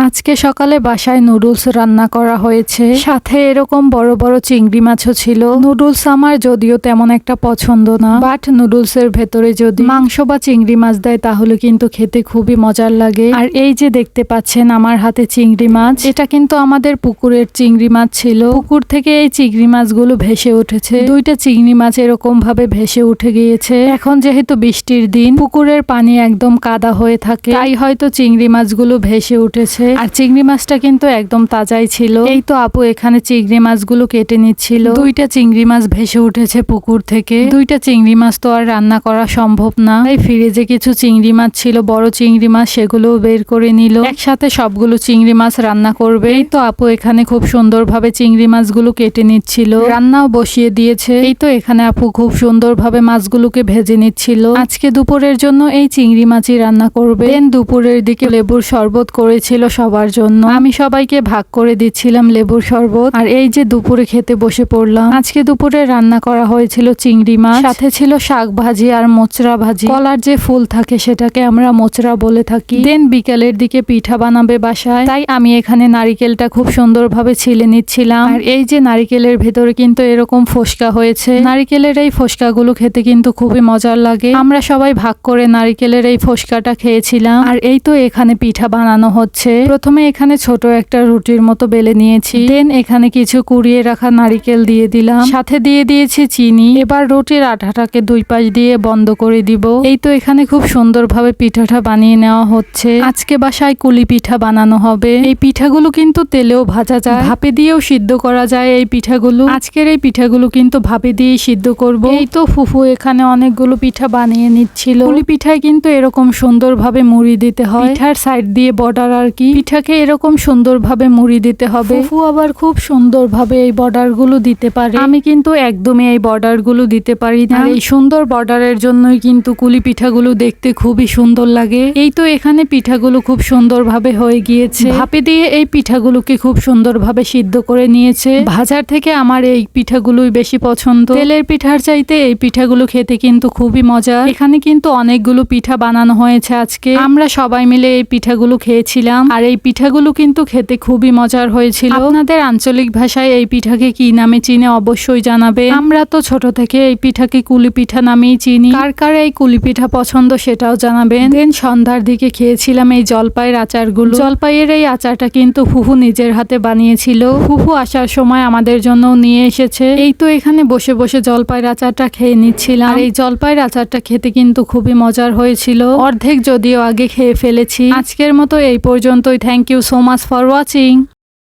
আজকে সকালে বাসায় নুডলস রান্না করা হয়েছে, সাথে এরকম বড় বড় চিংড়ি মাছও ছিল। নুডলস আমার যদিও তেমন একটা পছন্দ না, বাট নুডলস এর ভেতরে যদি মাংস বা চিংড়ি মাছ দেয় তাহলে কিন্তু খেতে খুবই মজার লাগে। আর এই যে দেখতে পাচ্ছেন আমার হাতে চিংড়ি মাছ, এটা কিন্তু আমাদের পুকুরের চিংড়ি মাছ ছিল। পুকুর থেকে এই চিংড়ি মাছগুলো ভেসে উঠেছে। দুইটা চিংড়ি মাছ এরকম ভাবে ভেসে উঠে গিয়েছে। এখন যেহেতু বৃষ্টির দিন, পুকুরের পানি একদম কাদা হয়ে থাকে, তাই হয়তো চিংড়ি মাছগুলো ভেসে উঠেছে। আর চিংড়ি মাছটা কিন্তু একদম তাজাই ছিল। এই তো আপু এখানে চিংড়ি মাছগুলো কেটে নিচ্ছিল। দুইটা চিংড়ি মাছ ভেসে উঠেছে পুকুর থেকে। দুইটা চিংড়ি মাছ তো আর রান্না করা সম্ভব না, তাই ফ্রিজে কিছু চিংড়ি মাছ ছিল, বড় চিংড়ি মাছ, সেগুলোও বের করে নিল। একসাথে সবগুলো চিংড়ি মাছ রান্না করবে। এই তো আপু এখানে খুব সুন্দরভাবে চিংড়ি মাছগুলো কেটে নিচ্ছিল, রান্নাও বসিয়ে দিয়েছে। এই তো এখানে আপু খুব সুন্দরভাবে মাছগুলোকে ভেজে নিচ্ছিল। আজকে দুপুরের জন্য এই চিংড়ি মাছই রান্না করবে। দেন দুপুরের দিকে লেবুর শরবত করেছিল সবার জন্য। আমি সবাইকে ভাগ করে দিচ্ছিলাম লেবুর শরবত। আর এই যে দুপুরে খেতে বসে পড়লাম। আজকে দুপুরে রান্না করা হয়েছিল চিংড়ি মাছ, সাথে ছিল শাক ভাজি আর মোচড়া ভাজি। কলার যে ফুল থাকে সেটাকে আমরা মোচড়া বলে থাকি। দেন বিকালের দিকে পিঠা বানাবে বাসায়, তাই আমি এখানে নারিকেলটা খুব সুন্দরভাবে ছিলে নিচ্ছিলাম। আর এই যে নারিকেলের ভেতরে কিন্তু এরকম ফোসকা হয়েছে। নারিকেলের এই ফোসকাগুলো খেতে কিন্তু খুবই মজার লাগে। আমরা সবাই ভাগ করে নারিকেলের এই ফোসকাটা খেয়েছিলাম। আর এই তো এখানে পিঠা বানানো হচ্ছে। প্রথমে এখানে ছোট একটা রুটির মতো বেলে নিয়েছি। দেন এখানে কিছু কুড়িয়ে রাখা নারিকেল দিয়ে দিলাম, সাথে দিয়ে দিয়েছি চিনি। এবার রুটির আঠাটাকে দুই পাশ দিয়ে বন্ধ করে দিব। এই তো এখানে খুব সুন্দরভাবে পিঠাটা বানিয়ে নেওয়া হচ্ছে। আজকে বাসায় কুলি পিঠা বানানো হবে। এই পিঠাগুলো কিন্তু তেলেও ভাজা যায়, ভাপে দিয়েও সিদ্ধ করা যায় এই পিঠাগুলো। আজকের এই পিঠাগুলো কিন্তু ভাপে দিয়ে সিদ্ধ করব। এই তো ফুফু এখানে অনেকগুলো পিঠা বানিয়ে নিচ্ছিল। কুলি পিঠায় কিন্তু এরকম সুন্দরভাবে মুড়ি দিতে হয়, পিঠার সাইড দিয়ে বর্ডার আর কি। পিঠাকে এরকম সুন্দরভাবে মুড়ি দিতে হবে। ফুফু আবার খুব সুন্দরভাবে এই বর্ডার গুলো দিতে পারে। আমি কিন্তু একদমই এই বর্ডার গুলো দিতে পারি না। এই সুন্দর বর্ডারের জন্যই কিন্তু কুলি পিঠাগুলো দেখতে খুবই সুন্দর লাগে। এই তো এখানে পিঠাগুলো খুব সুন্দরভাবে হয়ে গিয়েছে। ভাপে দিয়ে এই পিঠাগুলোকে খুব সুন্দরভাবে সিদ্ধ করে নিয়েছে। ভাজার থেকে আমার এই পিঠাগুলোই বেশি পছন্দ। তেলের পিঠার চাইতে এই পিঠাগুলো খেতে কিন্তু খুবই মজা। এখানে কিন্তু অনেকগুলো পিঠা বানানো হয়েছে আজকে। আমরা সবাই মিলে এই পিঠাগুলো খেয়েছিলাম। আর এই পিঠাগুলো কিন্তু খেতে খুবই মজার হয়েছিল। আপনাদের আঞ্চলিক ভাষায় এই পিঠাকে কি নামে চিনে অবশ্যই জানাবে। আমরা তো ছোট থেকে এই পিঠাকে কুলি পিঠা নামেই চিনি। কার কার এই কুলি পিঠা পছন্দ সেটাও জানাবেন। দেন সন্ধ্যার দিকে খেয়েছিলাম এই জলপাইয়ের আচারগুলো। জলপাইয়ের এই আচারটা কিন্তু ফুফু নিজের হাতে বানিয়েছিল। ফুফু আসার সময় আমাদের জন্য নিয়ে এসেছে। এই তো এখানে বসে বসে জলপাইয়ের আচারটা খেয়ে নিচ্ছিলাম। আর এই জলপাইয়ের আচারটা খেতে কিন্তু খুবই মজার হয়েছিল। অর্ধেক যদিও আগে খেয়ে ফেলেছি। আজকের মতো এই পর্যন্তই। Thank you so much for watching.